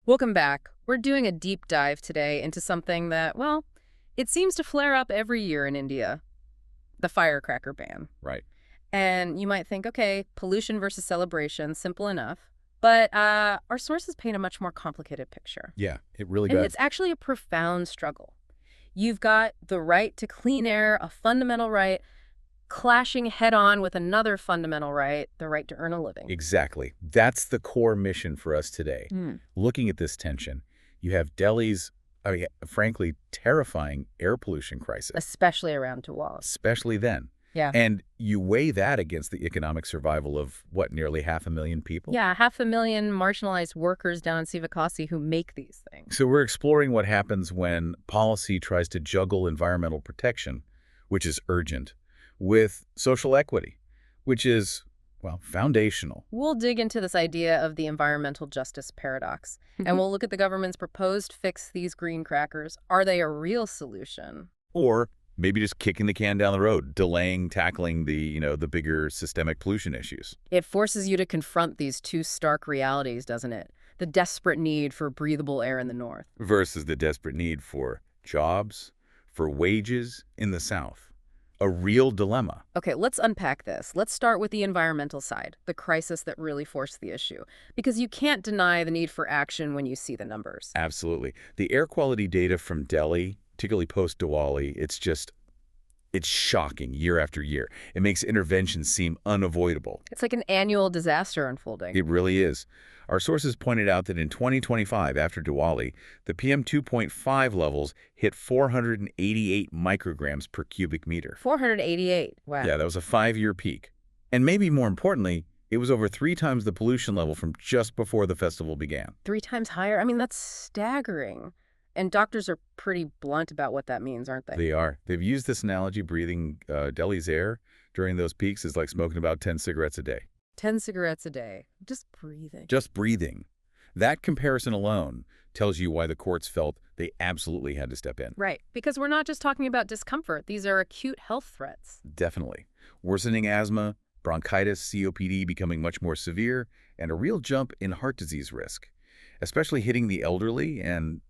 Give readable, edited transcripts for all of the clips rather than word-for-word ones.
Welcome back. We're doing a deep dive today into something that, well, it seems to flare up every year in India, the firecracker ban. Right. And you might think, okay, pollution versus celebration, simple enough. But our sources paint a much more complicated picture. Yeah, it really And does. it's actually a profound struggle. You've got the right to clean air, a fundamental right, clashing head on with another fundamental right, the right to earn a living. Exactly. That's the core mission for us today. Hmm. Looking at this tension, you have Delhi's, frankly, terrifying air pollution crisis, Especially around Diwali. especially then. Yeah. And you weigh that against the economic survival of, what, nearly 500,000 people? Yeah, 500,000 marginalized workers down in Sivakasi who make these things. So we're exploring what happens when policy tries to juggle environmental protection, which is urgent, with social equity, which is, well, foundational. We'll dig into this idea of the environmental justice paradox, and we'll look at the government's proposed fix these green crackers. Are they a real solution? Or maybe just kicking the can down the road, delaying tackling the bigger systemic pollution issues. It forces you to confront these two stark realities, doesn't it? The desperate need for breathable air in the north. Versus the desperate need for jobs, for wages in the South. A real dilemma. Okay, let's unpack this. Let's start with the environmental side, the crisis that really forced the issue. Because you can't deny the need for action when you see the numbers. Absolutely. The air quality data from Delhi, particularly post-Diwali, it's shocking year after year. It makes intervention seem unavoidable. It's like an annual disaster unfolding. It really is. Our sources pointed out that in 2025, after Diwali, the PM 2.5 levels hit 488 micrograms per cubic meter. 488. Wow. Yeah, that was a 5-year peak. And maybe more importantly, it was over 3 times the pollution level from just before the festival began. 3 times higher? I mean, that's staggering. And doctors are pretty blunt about what that means, aren't they? They are. They've used this analogy, breathing Delhi's air during those peaks is like smoking about 10 cigarettes a day. 10 cigarettes a day. Just breathing. Just breathing. That comparison alone tells you why the courts felt they absolutely had to step in. Right. Because we're not just talking about discomfort. These are acute health threats. Definitely. Worsening asthma, bronchitis, COPD becoming much more severe, and a real jump in heart disease risk, especially hitting the elderly and,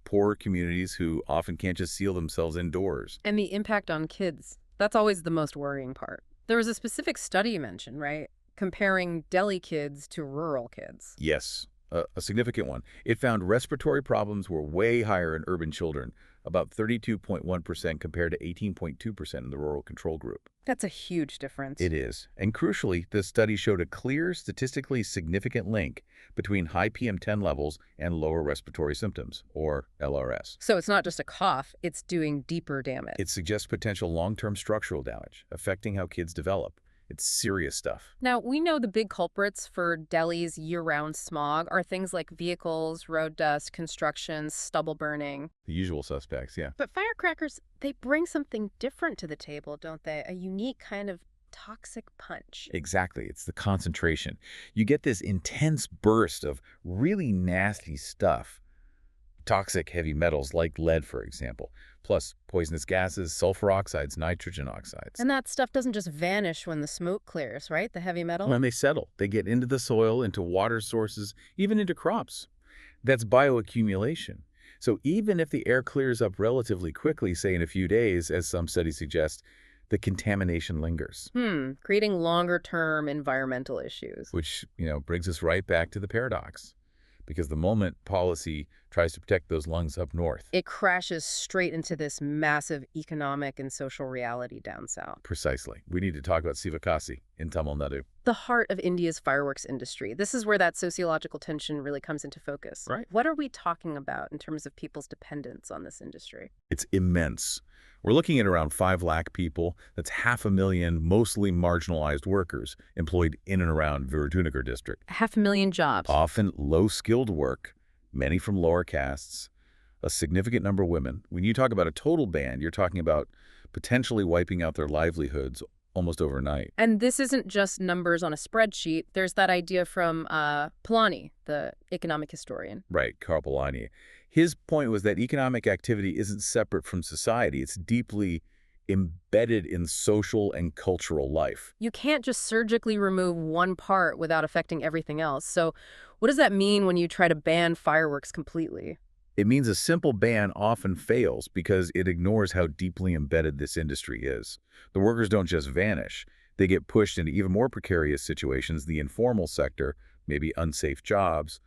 poorer communities who often can't just seal themselves indoors. And the impact on kids. That's always the most worrying part. There was a specific study you mentioned, right? Comparing Delhi kids to rural kids. Yes, a significant one. It found respiratory problems were way higher in urban children, about 32.1% compared to 18.2% in the rural control group. That's a huge difference. It is. And crucially, this study showed a clear, statistically significant link between high PM10 levels and lower respiratory symptoms, or LRS. So it's not just a cough, it's doing deeper damage. It suggests potential long-term structural damage, affecting how kids develop. It's serious stuff. Now, we know the big culprits for Delhi's year-round smog are things like vehicles, road dust, construction, stubble burning. The usual suspects, yeah. But firecrackers, they bring something different to the table, don't they? A unique kind of toxic punch. Exactly. It's the concentration. You get this intense burst of really nasty stuff. Toxic heavy metals like lead, for example, plus poisonous gases, sulfur oxides, nitrogen oxides. And that stuff doesn't just vanish when the smoke clears, right? The heavy metal? When they settle, they get into the soil, into water sources, even into crops. That's bioaccumulation. So even if the air clears up relatively quickly, say in a few days, as some studies suggest, the contamination lingers. Creating longer-term environmental issues. Which, brings us right back to the paradox. Because the moment policy tries to protect those lungs up north. It crashes straight into this massive economic and social reality down south. Precisely. We need to talk about Sivakasi in Tamil Nadu. The heart of India's fireworks industry. This is where that sociological tension really comes into focus. Right. What are we talking about in terms of people's dependence on this industry? It's immense. We're looking at around 5 lakh people. That's 500,000 mostly marginalized workers employed in and around Virudhunagar district. 500,000 jobs. Often low-skilled work, many from lower castes, a significant number of women. When you talk about a total ban, you're talking about potentially wiping out their livelihoods almost overnight. And this isn't just numbers on a spreadsheet. There's that idea from Polanyi, the economic historian. Right, Karl Polanyi. His point was that economic activity isn't separate from society. It's deeply embedded in social and cultural life. You can't just surgically remove one part without affecting everything else. So what does that mean when you try to ban fireworks completely? It means a simple ban often fails because it ignores how deeply embedded this industry is. The workers don't just vanish. They get pushed into even more precarious situations, the informal sector, maybe unsafe jobs,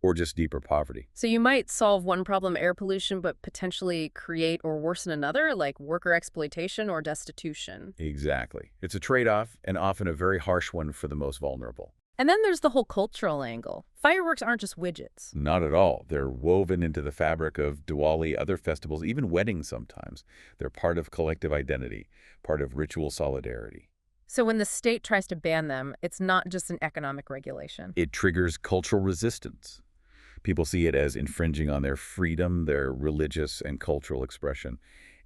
or just deeper poverty. So you might solve one problem, air pollution, but potentially create or worsen another, like worker exploitation or destitution. Exactly. It's a trade-off, and often a very harsh one for the most vulnerable. And then there's the whole cultural angle. Fireworks aren't just widgets. Not at all. They're woven into the fabric of Diwali, other festivals, even weddings sometimes. They're part of collective identity, part of ritual solidarity. So when the state tries to ban them, it's not just an economic regulation. It triggers cultural resistance. People see it as infringing on their freedom, their religious and cultural expression.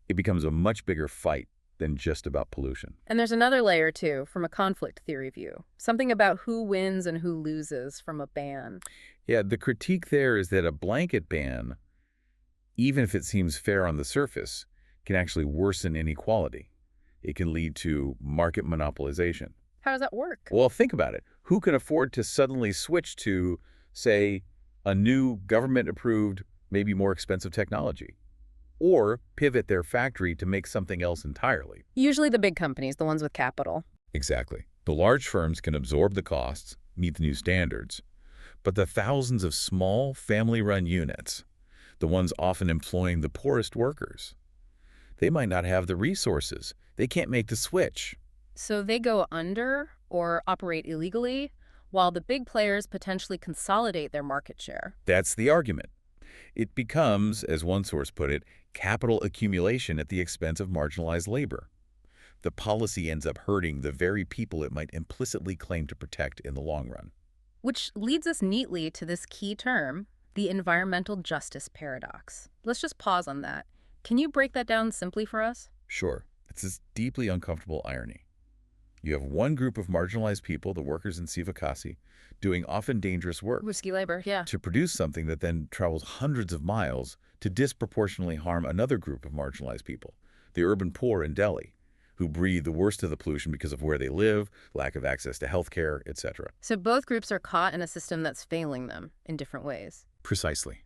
It becomes a much bigger fight than just about pollution. And there's another layer, too, from a conflict theory view. Something about who wins and who loses from a ban. Yeah, the critique there is that a blanket ban, even if it seems fair on the surface, can actually worsen inequality. It can lead to market monopolization. How does that work? Well, think about it. Who can afford to suddenly switch to, say, a new government-approved, maybe more expensive technology? Or pivot their factory to make something else entirely? Usually the big companies, the ones with capital. Exactly. The large firms can absorb the costs, meet the new standards. But the thousands of small, family-run units, the ones often employing the poorest workers, they might not have the resources. They can't make the switch. So they go under or operate illegally, while the big players potentially consolidate their market share. That's the argument. It becomes, as one source put it, capital accumulation at the expense of marginalized labor. The policy ends up hurting the very people it might implicitly claim to protect in the long run. Which leads us neatly to this key term, the environmental justice paradox. Let's just pause on that. Can you break that down simply for us? Sure, it's this deeply uncomfortable irony. You have one group of marginalized people, the workers in Sivakasi, doing often dangerous work Risky labor, yeah. to produce something that then travels hundreds of miles to disproportionately harm another group of marginalized people, the urban poor in Delhi, who breathe the worst of the pollution because of where they live, lack of access to health care, etc. So both groups are caught in a system that's failing them in different ways. Precisely.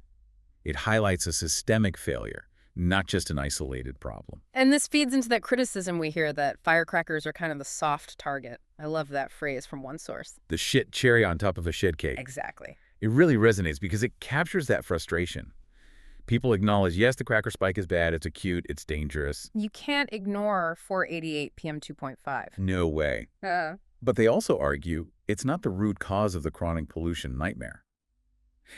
It highlights a systemic failure, not just an isolated problem. And this feeds into that criticism we hear that firecrackers are kind of the soft target. I love that phrase from one source. The shit cherry on top of a shit cake. Exactly. It really resonates because it captures that frustration. People acknowledge, yes, the cracker spike is bad, it's acute, it's dangerous. You can't ignore 488 PM 2.5. No way. But they also argue it's not the root cause of the chronic pollution nightmare.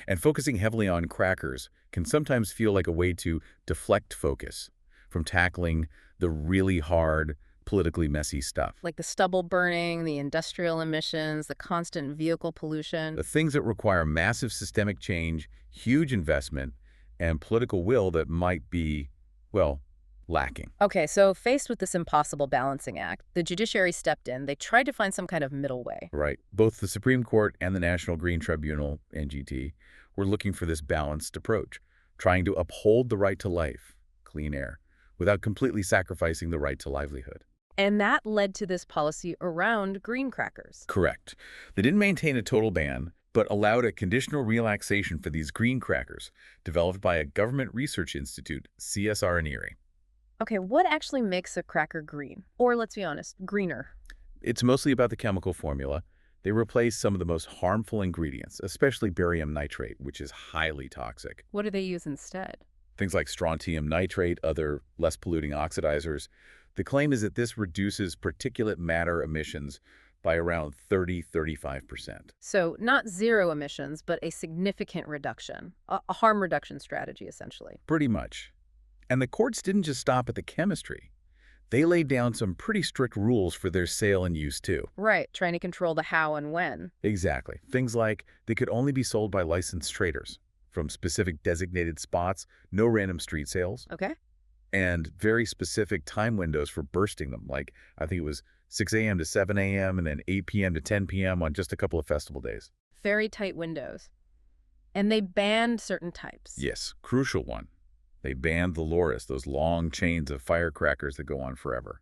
And focusing heavily on crackers can sometimes feel like a way to deflect focus from tackling the really hard, politically messy stuff. Like the stubble burning, the industrial emissions, the constant vehicle pollution. The things that require massive systemic change, huge investment, and political will that might be, well, lacking. Okay, so faced with this impossible balancing act, the judiciary stepped in. They tried to find some kind of middle way. Right. Both the Supreme Court and the National Green Tribunal, NGT, were looking for this balanced approach, trying to uphold the right to life, clean air, without completely sacrificing the right to livelihood. And that led to this policy around green crackers. Correct. They didn't maintain a total ban, but allowed a conditional relaxation for these green crackers, developed by a government research institute, CSR in Erie. Okay, what actually makes a cracker green? Or, let's be honest, greener? It's mostly about the chemical formula. They replace some of the most harmful ingredients, especially barium nitrate, which is highly toxic. What do they use instead? Things like strontium nitrate, other less polluting oxidizers. The claim is that this reduces particulate matter emissions by around 30–35%. So not zero emissions, but a significant reduction. A harm reduction strategy, essentially. Pretty much. And the courts didn't just stop at the chemistry. They laid down some pretty strict rules for their sale and use, too. Right, trying to control the how and when. Exactly. Things like they could only be sold by licensed traders, from specific designated spots, no random street sales, Okay. and very specific time windows for bursting them, like I think it was 6 a.m. to 7 a.m. and then 8 p.m. to 10 p.m. on just a couple of festival days. Very tight windows. And they banned certain types. Yes, crucial one. They banned the Loris, those long chains of firecrackers that go on forever.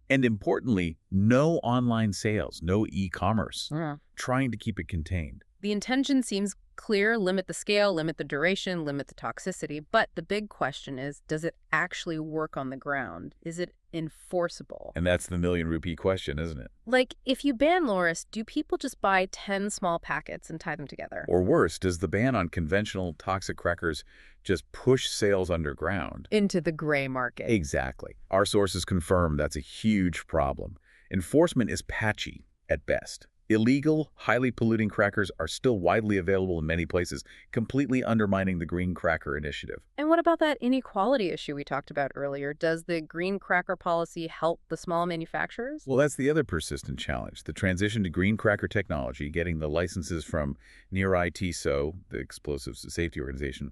And importantly, no online sales, no e-commerce, Yeah. trying to keep it contained. The intention seems clear: limit the scale, limit the duration, limit the toxicity. But the big question is, does it actually work on the ground? Is it enforceable? And that's the million-rupee question, isn't it? Like, if you ban Loris, do people just buy 10 small packets and tie them together? Or worse, does the ban on conventional toxic crackers just push sales underground? Into the gray market. Exactly. Our sources confirm that's a huge problem. Enforcement is patchy at best. Illegal, highly polluting crackers are still widely available in many places, completely undermining the Green Cracker Initiative. And what about that inequality issue we talked about earlier? Does the green cracker policy help the small manufacturers? Well, that's the other persistent challenge. The transition to green cracker technology, getting the licenses from NEAR ITSO, the Explosives Safety Organization,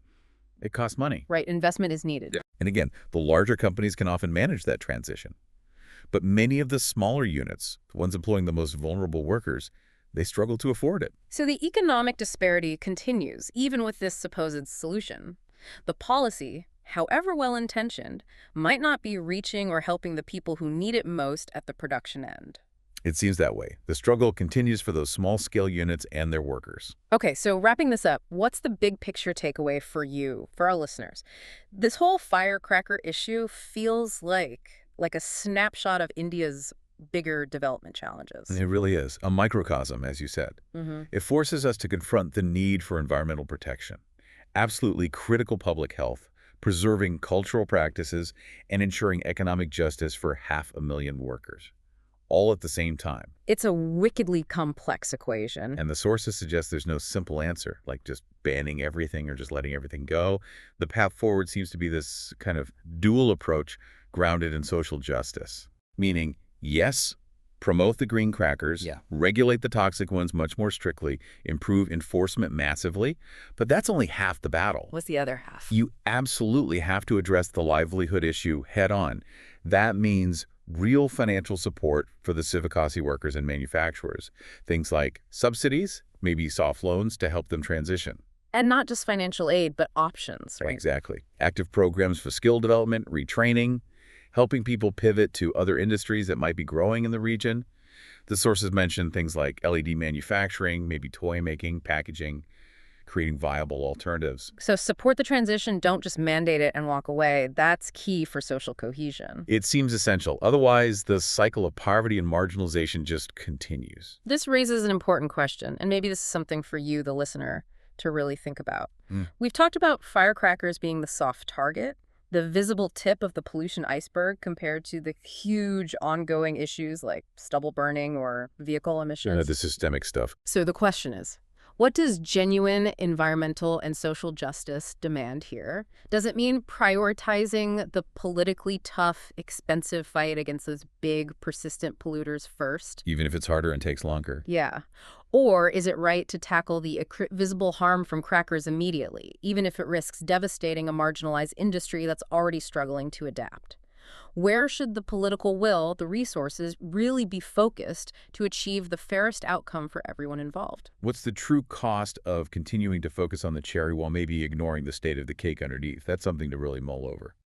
it costs money. Right, investment is needed. And again, the larger companies can often manage that transition. But many of the smaller units, the ones employing the most vulnerable workers, they struggle to afford it. So the economic disparity continues, even with this supposed solution. The policy, however well-intentioned, might not be reaching or helping the people who need it most at the production end. It seems that way. The struggle continues for those small-scale units and their workers. Okay, so wrapping this up, what's the big picture takeaway for you, for our listeners? This whole firecracker issue feels like a snapshot of India's bigger development challenges. It really is. A microcosm, as you said. It forces us to confront the need for environmental protection, absolutely critical public health, preserving cultural practices, and ensuring economic justice for 500,000 workers, all at the same time. It's a wickedly complex equation. And the sources suggest there's no simple answer, like just banning everything or just letting everything go. The path forward seems to be this kind of dual approach grounded in social justice, meaning, yes, promote the green crackers, regulate the toxic ones much more strictly, improve enforcement massively, but that's only half the battle. What's the other half? You absolutely have to address the livelihood issue head on. That means real financial support for the Sivakasi workers and manufacturers. Things like subsidies, maybe soft loans to help them transition. And not just financial aid, but options, right? Exactly. Active programs for skill development, retraining, helping people pivot to other industries that might be growing in the region. The sources mention things like LED manufacturing, maybe toy making, packaging, creating viable alternatives. So support the transition, don't just mandate it and walk away. That's key for social cohesion. It seems essential. Otherwise, the cycle of poverty and marginalization just continues. This raises an important question, and maybe this is something for you, the listener, to really think about. We've talked about firecrackers being the soft target, the visible tip of the pollution iceberg compared to the huge ongoing issues like stubble burning or vehicle emissions. The systemic stuff. So the question is, what does genuine environmental and social justice demand here? Does it mean prioritizing the politically tough, expensive fight against those big, persistent polluters first? Even if it's harder and takes longer. Yeah. Or is it right to tackle the visible harm from crackers immediately, even if it risks devastating a marginalized industry that's already struggling to adapt? Where should the political will, the resources, really be focused to achieve the fairest outcome for everyone involved? What's the true cost of continuing to focus on the cherry while maybe ignoring the state of the cake underneath? That's something to really mull over.